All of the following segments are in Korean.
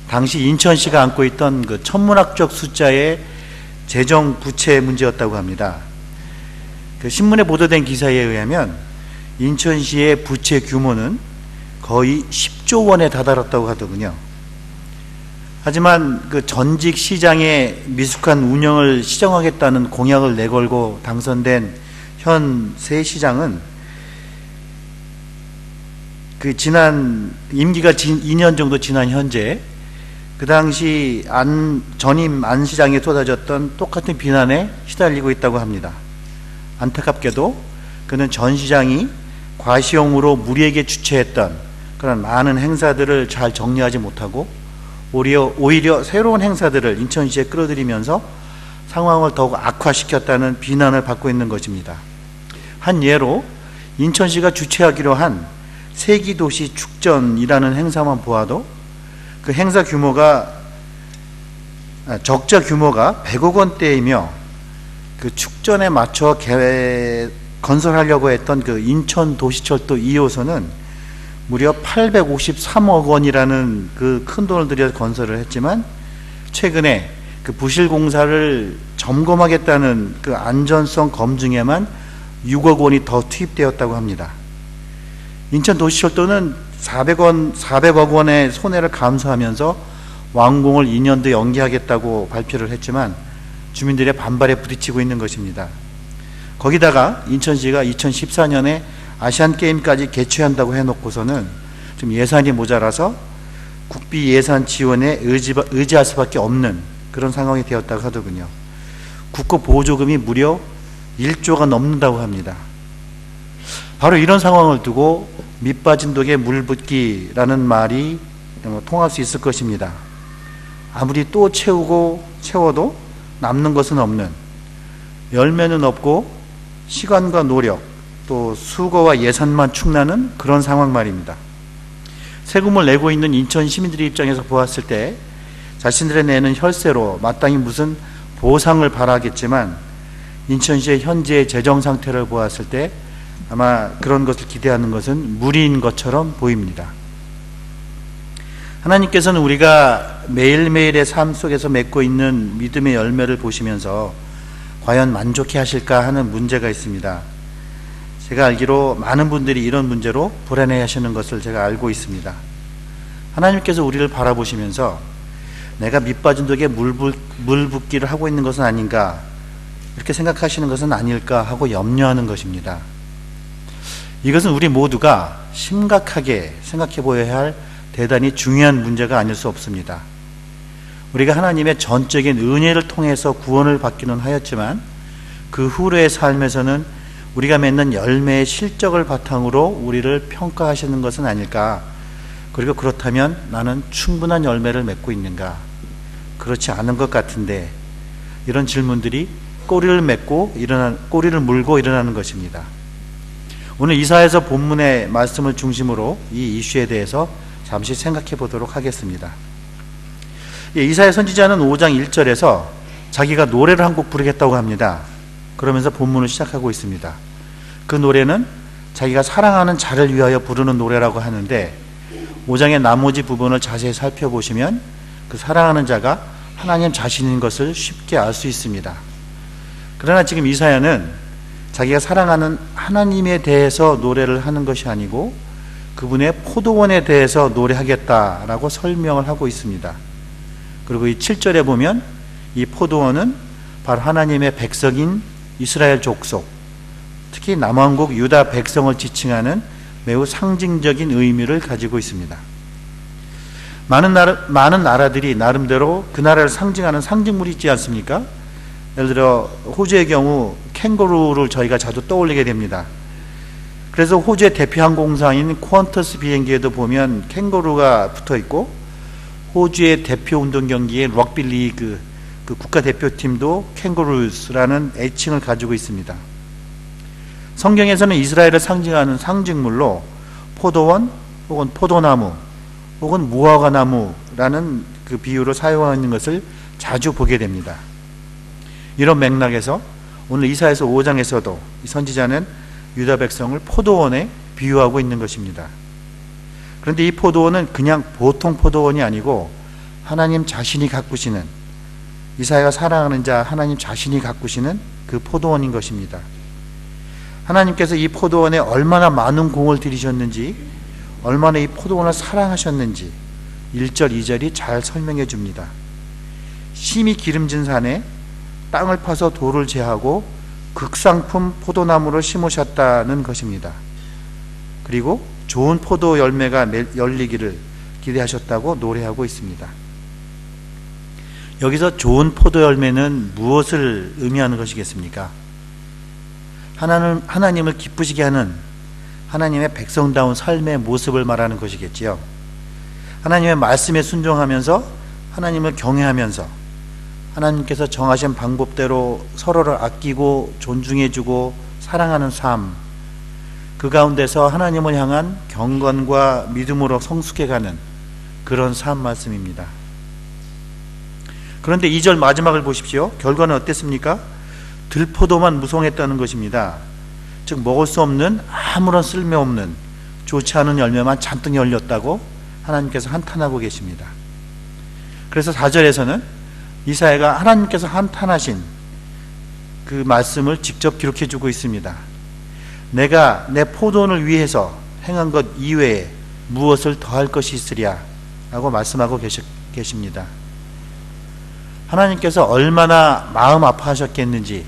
당시 인천시가 안고 있던 그 천문학적 숫자의 재정 부채 문제였다고 합니다. 그 신문에 보도된 기사에 의하면 인천시의 부채 규모는 거의 10조 원에 다다랐다고 하더군요. 하지만 그 전직 시장의 미숙한 운영을 시정하겠다는 공약을 내걸고 당선된 현 새 시장은 그 지난 임기가 2년 정도 지난 현재 그 당시 전임 안 시장에 쏟아졌던 똑같은 비난에 시달리고 있다고 합니다. 안타깝게도 그는 전 시장이 과시용으로 무리에게 주최했던 그런 많은 행사들을 잘 정리하지 못하고 오히려 새로운 행사들을 인천시에 끌어들이면서 상황을 더욱 악화시켰다는 비난을 받고 있는 것입니다. 한 예로 인천시가 주최하기로 한 세기도시 축전이라는 행사만 보아도 그 행사 규모가 적자 규모가 100억 원대이며 그 축전에 맞춰 건설하려고 했던 그 인천 도시철도 2호선은 무려 853억 원이라는 그 큰 돈을 들여 건설을 했지만 최근에 그 부실 공사를 점검하겠다는 그 안전성 검증에만 6억 원이 더 투입되었다고 합니다. 인천 도시철도는 400억 원의 손해를 감수하면서 완공을 2년 더 연기하겠다고 발표를 했지만 주민들의 반발에 부딪히고 있는 것입니다. 거기다가 인천시가 2014년에 아시안게임까지 개최한다고 해놓고서는 좀 예산이 모자라서 국비 예산 지원에 의지할 수밖에 없는 그런 상황이 되었다고 하더군요. 국고 보조금이 무려 1조가 넘는다고 합니다. 바로 이런 상황을 두고 밑빠진 독에 물 붓기라는 말이 통할 수 있을 것입니다. 아무리 또 채워도 남는 것은 없는, 열매는 없고 시간과 노력 또 수고와 예산만 축나는 그런 상황 말입니다. 세금을 내고 있는 인천 시민들의 입장에서 보았을 때 자신들의 내는 혈세로 마땅히 무슨 보상을 바라겠지만 인천시의 현재의 재정 상태를 보았을 때 아마 그런 것을 기대하는 것은 무리인 것처럼 보입니다. 하나님께서는 우리가 매일매일의 삶 속에서 맺고 있는 믿음의 열매를 보시면서 과연 만족해 하실까 하는 문제가 있습니다. 제가 알기로 많은 분들이 이런 문제로 불안해 하시는 것을 제가 알고 있습니다. 하나님께서 우리를 바라보시면서 내가 밑빠진 독에 물 붓기를 하고 있는 것은 아닌가, 이렇게 생각하시는 것은 아닐까 하고 염려하는 것입니다. 이것은 우리 모두가 심각하게 생각해 보아야 할 대단히 중요한 문제가 아닐 수 없습니다. 우리가 하나님의 전적인 은혜를 통해서 구원을 받기는 하였지만 그 후로의 삶에서는 우리가 맺는 열매의 실적을 바탕으로 우리를 평가하시는 것은 아닐까. 그리고 그렇다면 나는 충분한 열매를 맺고 있는가? 그렇지 않은 것 같은데, 이런 질문들이 꼬리를 물고 일어나는 것입니다. 오늘 이사야서 본문의 말씀을 중심으로 이 이슈에 대해서 잠시 생각해 보도록 하겠습니다. 이사야 선지자는 5장 1절에서 자기가 노래를 한 곡 부르겠다고 합니다. 그러면서 본문을 시작하고 있습니다. 그 노래는 자기가 사랑하는 자를 위하여 부르는 노래라고 하는데 5장의 나머지 부분을 자세히 살펴보시면 그 사랑하는 자가 하나님 자신인 것을 쉽게 알 수 있습니다. 그러나 지금 이사야는 자기가 사랑하는 하나님에 대해서 노래를 하는 것이 아니고 그분의 포도원에 대해서 노래하겠다라고 설명을 하고 있습니다. 그리고 이 7절에 보면 이 포도원은 바로 하나님의 백성인 이스라엘 족속, 특히 남왕국 유다 백성을 지칭하는 매우 상징적인 의미를 가지고 있습니다. 많은 나라들이 나름대로 그 나라를 상징하는 상징물이 있지 않습니까? 예를 들어 호주의 경우 캥거루를 저희가 자주 떠올리게 됩니다. 그래서 호주의 대표 항공사인 퀀터스 비행기에도 보면 캥거루가 붙어 있고, 호주의 대표 운동 경기인 럭비 리그 그 국가대표팀도 캥거루스라는 애칭을 가지고 있습니다. 성경에서는 이스라엘을 상징하는 상징물로 포도원 혹은 포도나무 혹은 무화과나무라는 그 비유를 사용하는 것을 자주 보게 됩니다. 이런 맥락에서 오늘 이사야서 5장에서도 이 선지자는 유다 백성을 포도원에 비유하고 있는 것입니다. 그런데 이 포도원은 그냥 보통 포도원이 아니고 하나님 자신이 가꾸시는, 이사야가 사랑하는 자 하나님 자신이 가꾸시는 그 포도원인 것입니다. 하나님께서 이 포도원에 얼마나 많은 공을 들이셨는지, 얼마나 이 포도원을 사랑하셨는지 1절 2절이 잘 설명해 줍니다. 심히 기름진 산에 땅을 파서 돌을 제하고 극상품 포도나무를 심으셨다는 것입니다. 그리고 좋은 포도 열매가 열리기를 기대하셨다고 노래하고 있습니다. 여기서 좋은 포도 열매는 무엇을 의미하는 것이겠습니까? 하나님을 기쁘시게 하는 하나님의 백성다운 삶의 모습을 말하는 것이겠지요. 하나님의 말씀에 순종하면서 하나님을 경외하면서 하나님께서 정하신 방법대로 서로를 아끼고 존중해주고 사랑하는 삶, 그 가운데서 하나님을 향한 경건과 믿음으로 성숙해가는 그런 삶 말씀입니다. 그런데 2절 마지막을 보십시오. 결과는 어땠습니까? 들포도만 무성했다는 것입니다. 즉 먹을 수 없는 아무런 쓸모없는 좋지 않은 열매만 잔뜩 열렸다고 하나님께서 한탄하고 계십니다. 그래서 4절에서는 이사야가 하나님께서 한탄하신 그 말씀을 직접 기록해 주고 있습니다. 내가 내 포도원을 위해서 행한 것 이외에 무엇을 더할 것이 있으랴 라고 말씀하고 계십니다. 하나님께서 얼마나 마음 아파하셨겠는지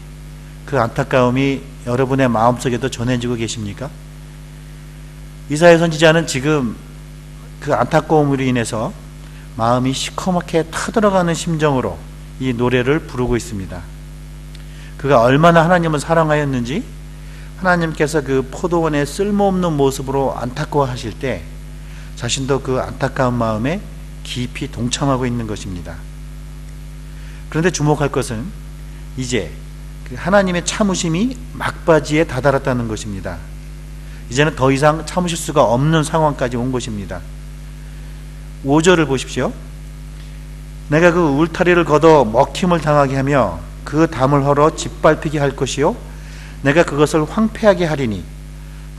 그 안타까움이 여러분의 마음속에도 전해지고 계십니까? 이사야 선지자는 지금 그 안타까움으로 인해서 마음이 시커멓게 타들어가는 심정으로 이 노래를 부르고 있습니다. 그가 얼마나 하나님을 사랑하였는지, 하나님께서 그 포도원의 쓸모없는 모습으로 안타까워하실 때 자신도 그 안타까운 마음에 깊이 동참하고 있는 것입니다. 그런데 주목할 것은 이제 그 하나님의 참으심이 막바지에 다다랐다는 것입니다. 이제는 더 이상 참으실 수가 없는 상황까지 온 것입니다. 5절을 보십시오. 내가 그 울타리를 걷어 먹힘을 당하게 하며 그 담을 헐어 짓밟히게 할 것이요 내가 그것을 황폐하게 하리니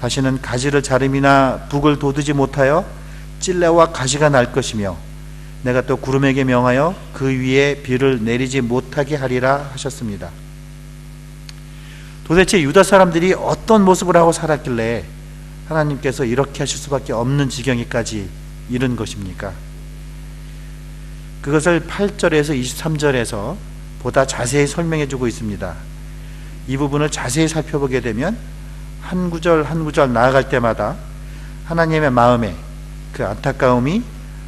다시는 가지를 자름이나 북을 돋우지 못하여 찔레와 가시가 날 것이며 내가 또 구름에게 명하여 그 위에 비를 내리지 못하게 하리라 하셨습니다. 도대체 유다 사람들이 어떤 모습을 하고 살았길래 하나님께서 이렇게 하실 수밖에 없는 지경에까지 이른 것입니까? 그것을 8절에서 23절에서 보다 자세히 설명해 주고 있습니다. 이 부분을 자세히 살펴보게 되면 한 구절 한 구절 나아갈 때마다 하나님의 마음에 그 안타까움이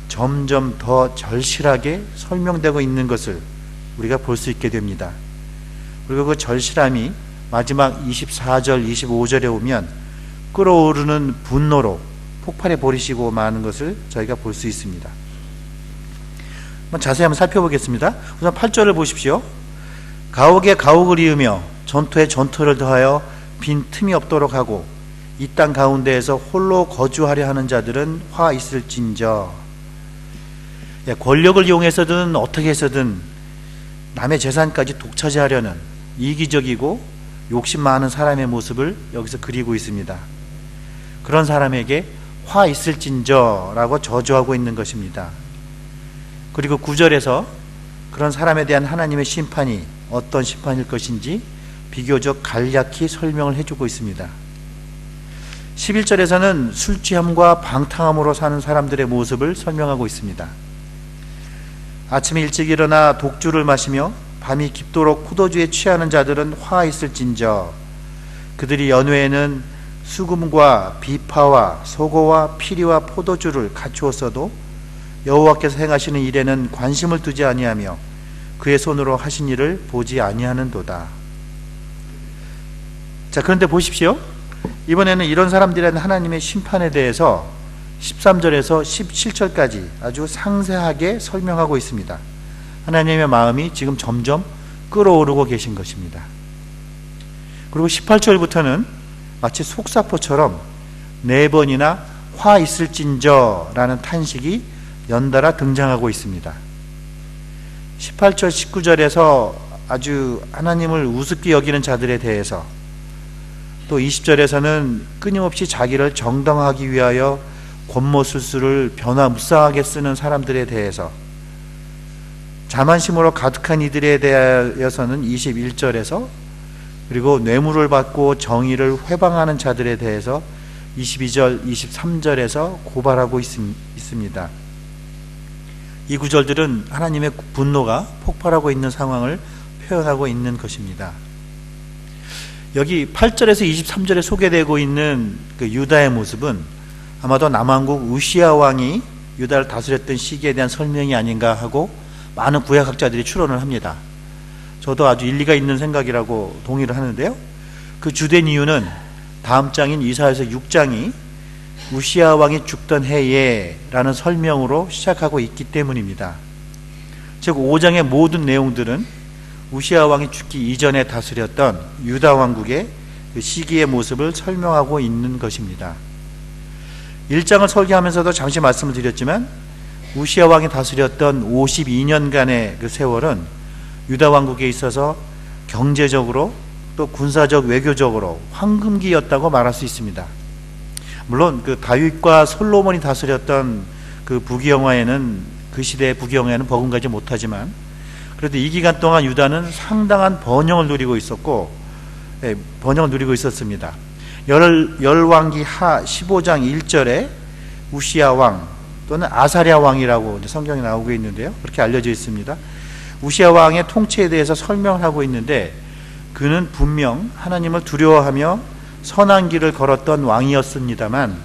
점점 더 절실하게 설명되고 있는 것을 우리가 볼 수 있게 됩니다. 그리고 그 절실함이 마지막 24절 25절에 오면 끓어오르는 분노로 폭발해 버리시고 마는 것을 저희가 볼 수 있습니다. 자세히 한번 살펴보겠습니다. 우선 8절을 보십시오. 가옥에 가옥을 이으며 전투에 전투를 더하여 빈 틈이 없도록 하고 이 땅 가운데에서 홀로 거주하려 하는 자들은 화 있을진저. 권력을 이용해서든 어떻게 해서든 남의 재산까지 독차지하려는 이기적이고 욕심 많은 사람의 모습을 여기서 그리고 있습니다. 그런 사람에게 화 있을진저 라고 저주하고 있는 것입니다. 그리고 9절에서 그런 사람에 대한 하나님의 심판이 어떤 심판일 것인지 비교적 간략히 설명을 해주고 있습니다. 11절에서는 술 취함과 방탕함으로 사는 사람들의 모습을 설명하고 있습니다. 아침에 일찍 일어나 독주를 마시며 밤이 깊도록 포도주에 취하는 자들은 화 있을진저. 그들이 연회에는 수금과 비파와 소고와 피리와 포도주를 갖추었어도 여호와께서 행하시는 일에는 관심을 두지 아니하며 그의 손으로 하신 일을 보지 아니하는도다. 자, 그런데 보십시오. 이번에는 이런 사람들에 대한 하나님의 심판에 대해서 13절에서 17절까지 아주 상세하게 설명하고 있습니다. 하나님의 마음이 지금 점점 끓어오르고 계신 것입니다. 그리고 18절부터는 마치 속사포처럼 4번이나 화 있을진저 라는 탄식이 연달아 등장하고 있습니다. 18절 19절에서 아주 하나님을 우습게 여기는 자들에 대해서, 또 20절에서는 끊임없이 자기를 정당화하기 위하여 권모술수를 변화무쌍하게 쓰는 사람들에 대해서, 자만심으로 가득한 이들에 대하여서는 21절에서, 그리고 뇌물을 받고 정의를 회방하는 자들에 대해서 22절, 23절에서 고발하고 있습니다. 이 구절들은 하나님의 분노가 폭발하고 있는 상황을 표현하고 있는 것입니다. 여기 8절에서 23절에 소개되고 있는 그 유다의 모습은 아마도 남왕국 우시야 왕이 유다를 다스렸던 시기에 대한 설명이 아닌가 하고 많은 구약학자들이 추론을 합니다. 저도 아주 일리가 있는 생각이라고 동의를 하는데요. 그 주된 이유는 다음 장인 이사야서 6장이 우시야 왕이 죽던 해에 라는 설명으로 시작하고 있기 때문입니다. 즉 5장의 모든 내용들은 우시야 왕이 죽기 이전에 다스렸던 유다 왕국의 그 시기의 모습을 설명하고 있는 것입니다. 1장을 설계하면서도 잠시 말씀을 드렸지만 우시야 왕이 다스렸던 52년간의 그 세월은 유다 왕국에 있어서 경제적으로 또 군사적 외교적으로 황금기였다고 말할 수 있습니다. 물론 그 다윗과 솔로몬이 다스렸던 그 부귀영화에는, 그 시대의 부귀영화에는 버금가지 못하지만 그래도 이 기간 동안 유다는 상당한 번영을 누리고 있었고, 번영을 누리고 있었습니다. 열왕기 하 15장 1절에 우시야 왕 또는 아사랴 왕이라고 성경에 나오고 있는데요, 그렇게 알려져 있습니다. 우시야 왕의 통치에 대해서 설명을 하고 있는데, 그는 분명 하나님을 두려워하며 선한 길을 걸었던 왕이었습니다만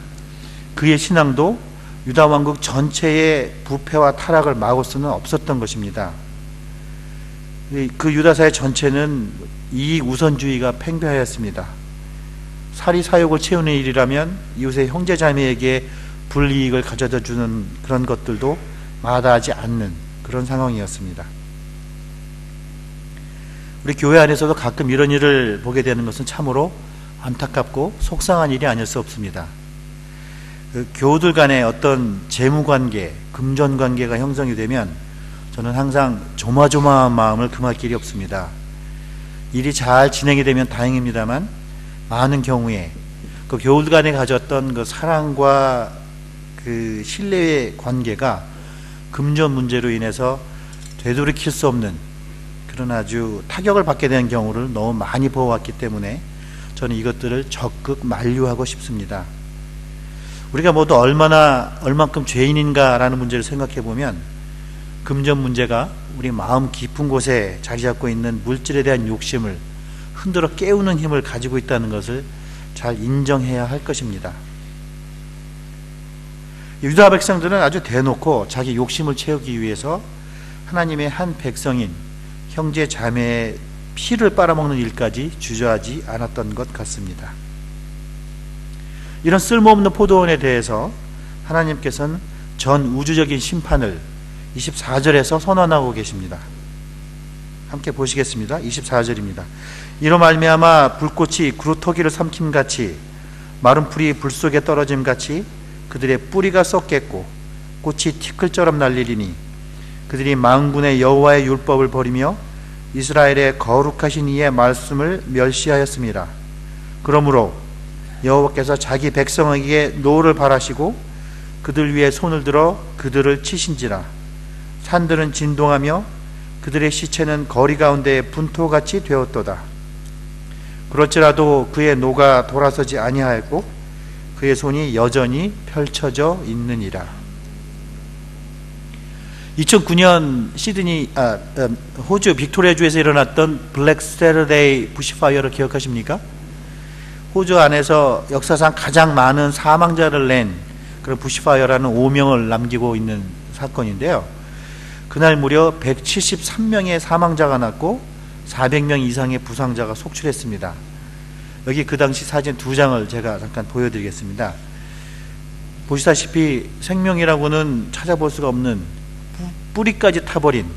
그의 신앙도 유다 왕국 전체의 부패와 타락을 막을 수는 없었던 것입니다. 그 유다사의 전체는 이익 우선주의가 팽배하였습니다. 사리사욕을 채우는 일이라면 이웃의 형제자매에게 불이익을 가져다 주는 그런 것들도 마다하지 않는 그런 상황이었습니다. 우리 교회 안에서도 가끔 이런 일을 보게 되는 것은 참으로 안타깝고 속상한 일이 아닐 수 없습니다. 그 교우들 간의 어떤 재무관계, 금전관계가 형성이 되면 저는 항상 조마조마한 마음을 금할 길이 없습니다. 일이 잘 진행이 되면 다행입니다만 많은 경우에 그 교우들 간에 가졌던 그 사랑과 그 신뢰의 관계가 금전 문제로 인해서 되돌이킬 수 없는 그런 아주 타격을 받게 되는 경우를 너무 많이 보아왔기 때문에 저는 이것들을 적극 만류하고 싶습니다. 우리가 모두 얼만큼 죄인인가라는 문제를 생각해 보면 금전 문제가 우리 마음 깊은 곳에 자리 잡고 있는 물질에 대한 욕심을 흔들어 깨우는 힘을 가지고 있다는 것을 잘 인정해야 할 것입니다. 유다 백성들은 아주 대놓고 자기 욕심을 채우기 위해서 하나님의 한 백성인 형제 자매의 피를 빨아먹는 일까지 주저하지 않았던 것 같습니다. 이런 쓸모없는 포도원에 대해서 하나님께서는 전 우주적인 심판을 24절에서 선언하고 계십니다. 함께 보시겠습니다. 24절입니다. 이로 말미암아 불꽃이 구루터기를 삼킴같이 마른 풀이 불 속에 떨어짐같이 그들의 뿌리가 썩겠고 꽃이 티끌처럼 날리리니 그들이 만군의 여호와의 율법을 버리며 이스라엘의 거룩하신 이의 말씀을 멸시하였습니다. 그러므로 여호와께서 자기 백성에게 노를 발하시고 그들 위에 손을 들어 그들을 치신지라. 산들은 진동하며 그들의 시체는 거리 가운데 분토같이 되었도다. 그럴지라도 그의 노가 돌아서지 아니하였고 그의 손이 여전히 펼쳐져 있느니라. 2009년 호주 빅토리아주에서 일어났던 블랙 세터데이 부시파이어를 기억하십니까? 호주 안에서 역사상 가장 많은 사망자를 낸 그런 부시파이어라는 오명을 남기고 있는 사건인데요. 그날 무려 173명의 사망자가 났고 400명 이상의 부상자가 속출했습니다. 여기 그 당시 사진 2장을 제가 잠깐 보여드리겠습니다. 보시다시피 생명이라고는 찾아볼 수가 없는 뿌리까지 타버린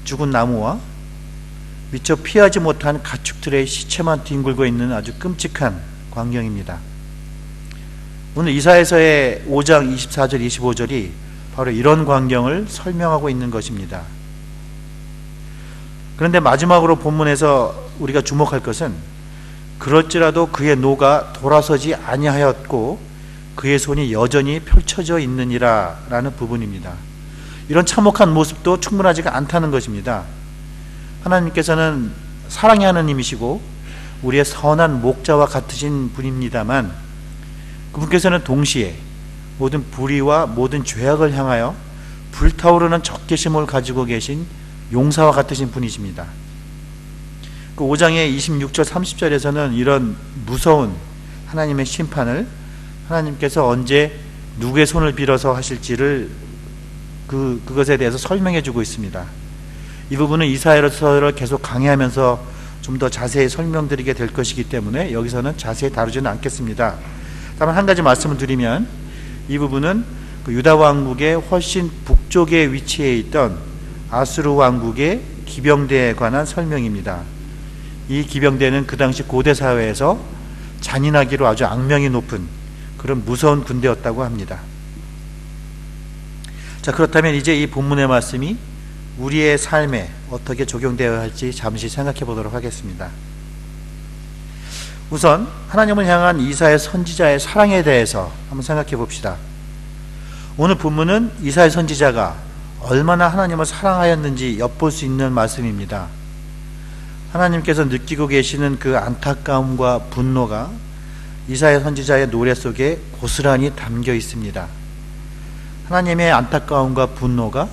죽은 나무와 미처 피하지 못한 가축들의 시체만 뒹굴고 있는 아주 끔찍한 광경입니다. 오늘 이사야서의 5장 24절 25절이 바로 이런 광경을 설명하고 있는 것입니다. 그런데 마지막으로 본문에서 우리가 주목할 것은 그럴지라도 그의 노가 돌아서지 아니하였고 그의 손이 여전히 펼쳐져 있느니라 라는 부분입니다. 이런 참혹한 모습도 충분하지가 않다는 것입니다. 하나님께서는 사랑의 하나님이시고 우리의 선한 목자와 같으신 분입니다만, 그분께서는 동시에 모든 불의와 모든 죄악을 향하여 불타오르는 적개심을 가지고 계신 용사와 같으신 분이십니다. 그 5장의 26절 30절에서는 이런 무서운 하나님의 심판을 하나님께서 언제 누구의 손을 빌어서 하실지를 그것에 대해서 설명해 주고 있습니다. 이 부분은 이사야서를 계속 강의하면서 좀 더 자세히 설명드리게 될 것이기 때문에 여기서는 자세히 다루지는 않겠습니다. 다만 한 가지 말씀을 드리면, 이 부분은 그 유다 왕국의 훨씬 북쪽에 위치해 있던 아수르 왕국의 기병대에 관한 설명입니다. 이 기병대는 그 당시 고대 사회에서 잔인하기로 아주 악명이 높은 그런 무서운 군대였다고 합니다. 자, 그렇다면 이제 이 본문의 말씀이 우리의 삶에 어떻게 적용되어야 할지 잠시 생각해 보도록 하겠습니다. 우선 하나님을 향한 이사야 선지자의 사랑에 대해서 한번 생각해 봅시다. 오늘 본문은 이사야 선지자가 얼마나 하나님을 사랑하였는지 엿볼 수 있는 말씀입니다. 하나님께서 느끼고 계시는 그 안타까움과 분노가 이사야 선지자의 노래 속에 고스란히 담겨 있습니다. 하나님의 안타까움과 분노가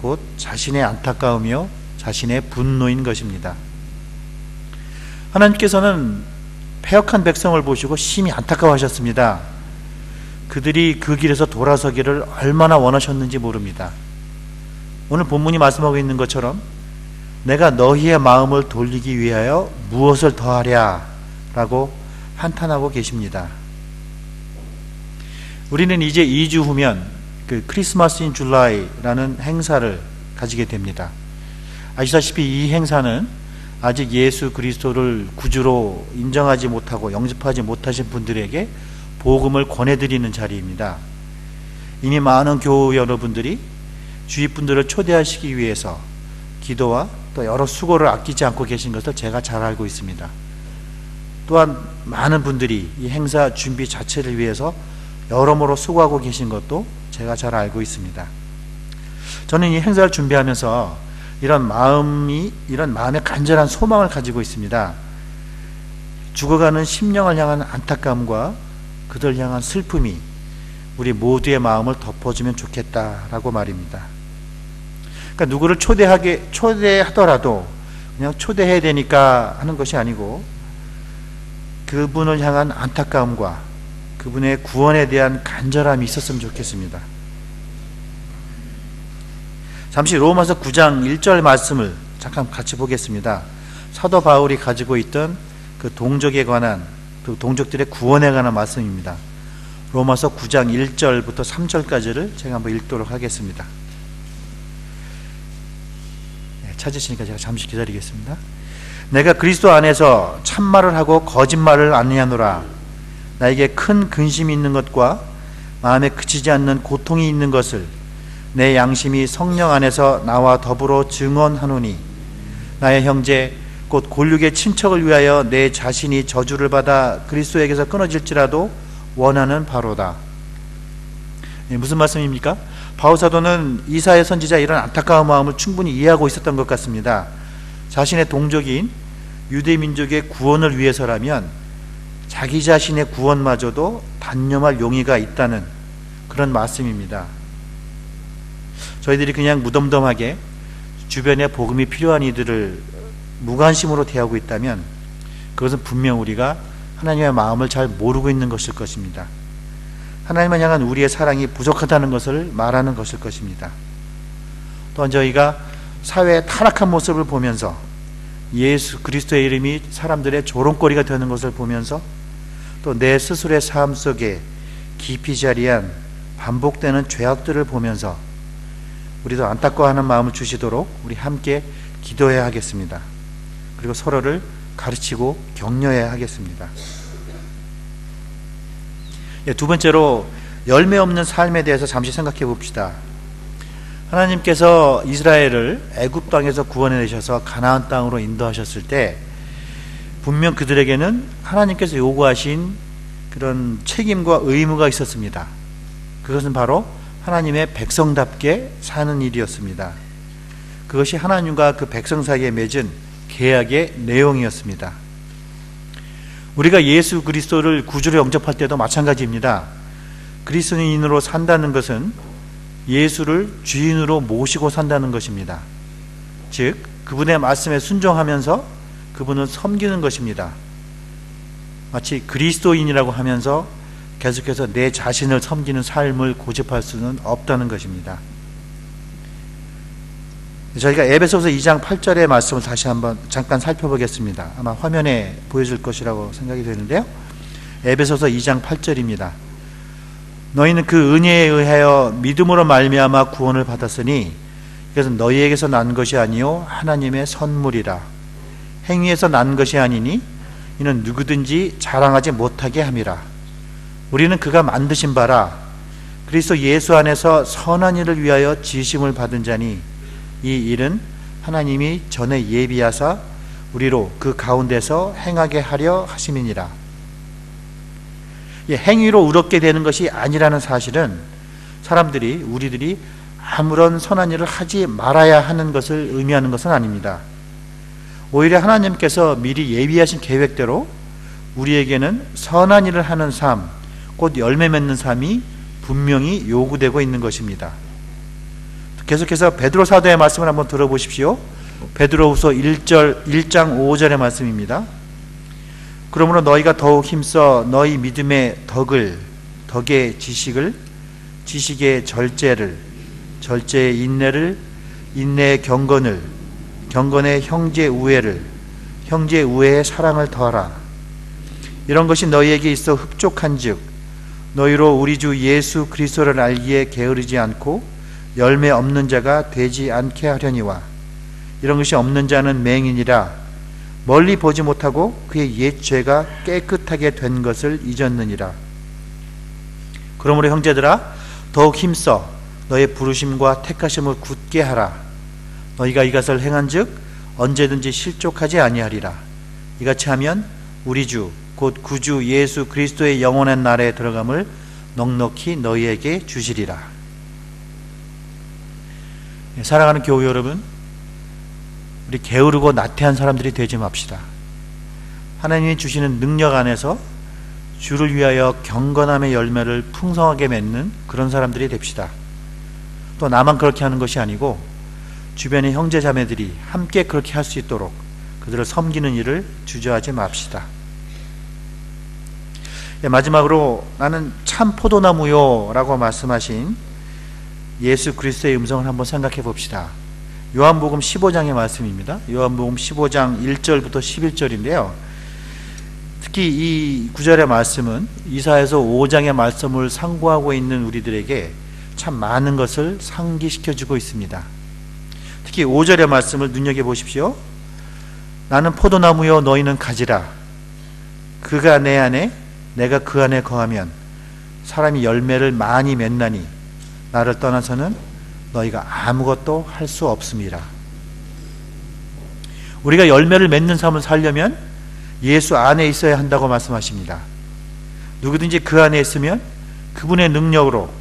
곧 자신의 안타까움이요 자신의 분노인 것입니다. 하나님께서는 패역한 백성을 보시고 심히 안타까워하셨습니다. 그들이 그 길에서 돌아서기를 얼마나 원하셨는지 모릅니다. 오늘 본문이 말씀하고 있는 것처럼 내가 너희의 마음을 돌리기 위하여 무엇을 더하랴 라고 한탄하고 계십니다. 우리는 이제 2주 후면 그 크리스마스 인 줄라이라는 행사를 가지게 됩니다. 아시다시피 이 행사는 아직 예수 그리스도를 구주로 인정하지 못하고 영접하지 못하신 분들에게 복음을 권해드리는 자리입니다. 이미 많은 교우 여러분들이 주위 분들을 초대하시기 위해서 기도와 또 여러 수고를 아끼지 않고 계신 것을 제가 잘 알고 있습니다. 또한 많은 분들이 이 행사 준비 자체를 위해서 여러모로 수고하고 계신 것도 제가 잘 알고 있습니다. 저는 이 행사를 준비하면서 이런 마음의 간절한 소망을 가지고 있습니다. 죽어가는 심령을 향한 안타까움과 그들 향한 슬픔이 우리 모두의 마음을 덮어주면 좋겠다라고 말입니다. 그러니까 누구를 초대하더라도 그냥 초대해야 되니까 하는 것이 아니고, 그분을 향한 안타까움과 그분의 구원에 대한 간절함이 있었으면 좋겠습니다. 잠시 로마서 9장 1절 말씀을 잠깐 같이 보겠습니다. 사도 바울이 가지고 있던 그 동족에 관한, 그 동족들의 구원에 관한 말씀입니다. 로마서 9장 1절부터 3절까지를 제가 한번 읽도록 하겠습니다. 찾으시니까 제가 잠시 기다리겠습니다. 내가 그리스도 안에서 참말을 하고 거짓말을 아니하노라. 나에게 큰 근심이 있는 것과 마음에 그치지 않는 고통이 있는 것을 내 양심이 성령 안에서 나와 더불어 증언하노니, 나의 형제 곧 골육의 친척을 위하여 내 자신이 저주를 받아 그리스도에게서 끊어질지라도 원하는 바로다. 무슨 말씀입니까? 바울 사도는 이사야 선지자의 이런 안타까운 마음을 충분히 이해하고 있었던 것 같습니다. 자신의 동족인 유대 민족의 구원을 위해서라면 자기 자신의 구원마저도 단념할 용의가 있다는 그런 말씀입니다. 저희들이 그냥 무덤덤하게 주변에 복음이 필요한 이들을 무관심으로 대하고 있다면 그것은 분명 우리가 하나님의 마음을 잘 모르고 있는 것일 것입니다. 하나님을 향한 우리의 사랑이 부족하다는 것을 말하는 것일 것입니다. 또한 저희가 사회의 타락한 모습을 보면서 예수 그리스도의 이름이 사람들의 조롱거리가 되는 것을 보면서 또 내 스스로의 삶 속에 깊이 자리한 반복되는 죄악들을 보면서 우리도 안타까워하는 마음을 주시도록 우리 함께 기도해야 하겠습니다. 그리고 서로를 가르치고 격려해야 하겠습니다. 두 번째로 열매 없는 삶에 대해서 잠시 생각해 봅시다. 하나님께서 이스라엘을 애굽 땅에서 구원해내셔서 가나안 땅으로 인도하셨을 때 분명 그들에게는 하나님께서 요구하신 그런 책임과 의무가 있었습니다. 그것은 바로 하나님의 백성답게 사는 일이었습니다. 그것이 하나님과 그 백성 사이에 맺은 계약의 내용이었습니다. 우리가 예수 그리스도를 구주로 영접할 때도 마찬가지입니다. 그리스도인으로 산다는 것은 예수를 주인으로 모시고 산다는 것입니다. 즉 그분의 말씀에 순종하면서 그분을 섬기는 것입니다. 마치 그리스도인이라고 하면서 계속해서 내 자신을 섬기는 삶을 고집할 수는 없다는 것입니다. 저희가 에베소서 2장 8절의 말씀을 다시 한번 잠깐 살펴보겠습니다. 아마 화면에 보여줄 것이라고 생각이 되는데요. 에베소서 2장 8절입니다. 너희는 그 은혜에 의하여 믿음으로 말미암아 구원을 받았으니 이것은 너희에게서 난 것이 아니요 하나님의 선물이라. 행위에서 난 것이 아니니 이는 누구든지 자랑하지 못하게 함이라. 우리는 그가 만드신 바라 그리스도 예수 안에서 선한 일을 위하여 지으심을 받은 자니 이 일은 하나님이 전에 예비하사 우리로 그 가운데서 행하게 하려 하심이니라. 행위로 의롭게 되는 것이 아니라는 사실은 우리들이 아무런 선한 일을 하지 말아야 하는 것을 의미하는 것은 아닙니다. 오히려 하나님께서 미리 예비하신 계획대로 우리에게는 선한 일을 하는 삶, 곧 열매 맺는 삶이 분명히 요구되고 있는 것입니다. 계속해서 베드로 사도의 말씀을 한번 들어보십시오. 베드로후서 1장 5절의 말씀입니다. 그러므로 너희가 더욱 힘써 너희 믿음의 덕의 지식을, 지식의 절제를, 절제의 인내를, 인내의 경건을, 경건의 형제 우애를, 형제 우애의 사랑을 더하라. 이런 것이 너희에게 있어 흡족한즉 너희로 우리 주 예수 그리스도를 알기에 게으르지 않고 열매 없는 자가 되지 않게 하려니와. 이런 것이 없는 자는 맹인이라 멀리 보지 못하고 그의 옛 죄가 깨끗하게 된 것을 잊었느니라. 그러므로 형제들아 더욱 힘써 너의 부르심과 택하심을 굳게 하라. 너희가 이것을 행한즉 언제든지 실족하지 아니하리라. 이같이 하면 우리 주 곧 구주 예수 그리스도의 영원한 나라에 들어감을 넉넉히 너희에게 주시리라. 사랑하는 교우 여러분, 우리 게으르고 나태한 사람들이 되지 맙시다. 하나님이 주시는 능력 안에서 주를 위하여 경건함의 열매를 풍성하게 맺는 그런 사람들이 됩시다. 또 나만 그렇게 하는 것이 아니고 주변의 형제 자매들이 함께 그렇게 할 수 있도록 그들을 섬기는 일을 주저하지 맙시다. 마지막으로 나는 참 포도나무요 라고 말씀하신 예수 그리스도의 음성을 한번 생각해 봅시다. 요한복음 15장의 말씀입니다. 요한복음 15장 1절부터 11절인데요. 특히 이 구절의 말씀은 이사야서 5장의 말씀을 상고하고 있는 우리들에게 참 많은 것을 상기시켜주고 있습니다. 특히 5절의 말씀을 눈여겨보십시오. 나는 포도나무요 너희는 가지라. 그가 내 안에 내가 그 안에 거하면 사람이 열매를 많이 맺나니 나를 떠나서는 너희가 아무것도 할 수 없음이라. 우리가 열매를 맺는 삶을 살려면 예수 안에 있어야 한다고 말씀하십니다. 누구든지 그 안에 있으면 그분의 능력으로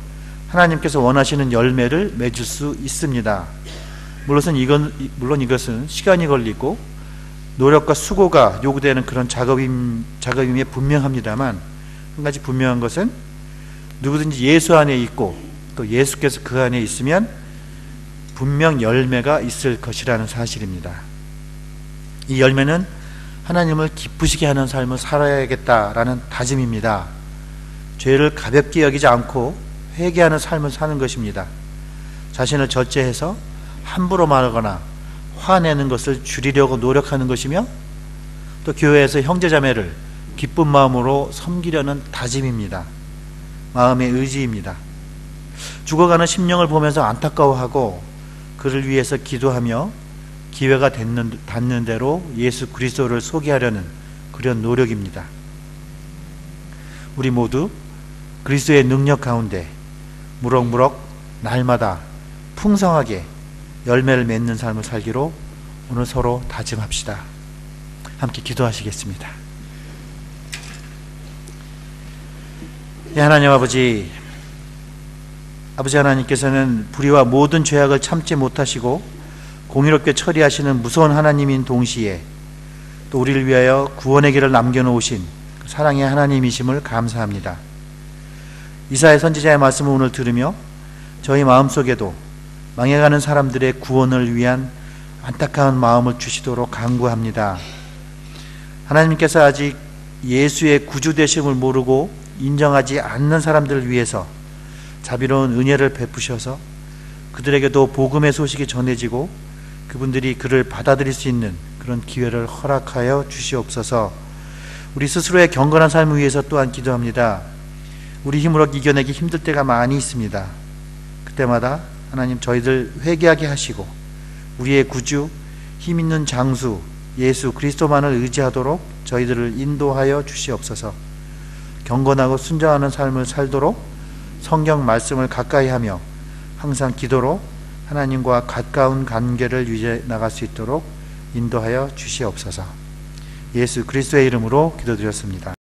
하나님께서 원하시는 열매를 맺을 수 있습니다. 물론 이것은 시간이 걸리고 노력과 수고가 요구되는 그런 작업임에 분명합니다만, 한 가지 분명한 것은 누구든지 예수 안에 있고 또 예수께서 그 안에 있으면 분명 열매가 있을 것이라는 사실입니다. 이 열매는 하나님을 기쁘시게 하는 삶을 살아야겠다라는 다짐입니다. 죄를 가볍게 여기지 않고 회개하는 삶을 사는 것입니다. 자신을 절제해서 함부로 말하거나 화내는 것을 줄이려고 노력하는 것이며, 또 교회에서 형제자매를 기쁜 마음으로 섬기려는 다짐입니다. 마음의 의지입니다. 죽어가는 심령을 보면서 안타까워하고 그를 위해서 기도하며 기회가 닿는 대로 예수 그리스도를 소개하려는 그런 노력입니다. 우리 모두 그리스도의 능력 가운데 무럭무럭 날마다 풍성하게 열매를 맺는 삶을 살기로 오늘 서로 다짐합시다. 함께 기도하시겠습니다. 하나님 아버지, 아버지 하나님께서는 불의와 모든 죄악을 참지 못하시고 공의롭게 처리하시는 무서운 하나님인 동시에 또 우리를 위하여 구원의 길을 남겨놓으신 사랑의 하나님이심을 감사합니다. 이사야 선지자의 말씀을 오늘 들으며 저희 마음속에도 망해가는 사람들의 구원을 위한 안타까운 마음을 주시도록 간구합니다. 하나님께서 아직 예수의 구주되심을 모르고 인정하지 않는 사람들을 위해서 자비로운 은혜를 베푸셔서 그들에게도 복음의 소식이 전해지고 그분들이 그를 받아들일 수 있는 그런 기회를 허락하여 주시옵소서. 우리 스스로의 경건한 삶을 위해서 또한 기도합니다. 우리 힘으로 이겨내기 힘들 때가 많이 있습니다. 그때마다 하나님 저희들 회개하게 하시고 우리의 구주, 힘있는 장수 예수 그리스도만을 의지하도록 저희들을 인도하여 주시옵소서. 경건하고 순종하는 삶을 살도록 성경 말씀을 가까이 하며 항상 기도로 하나님과 가까운 관계를 유지해 나갈 수 있도록 인도하여 주시옵소서. 예수 그리스도의 이름으로 기도드렸습니다.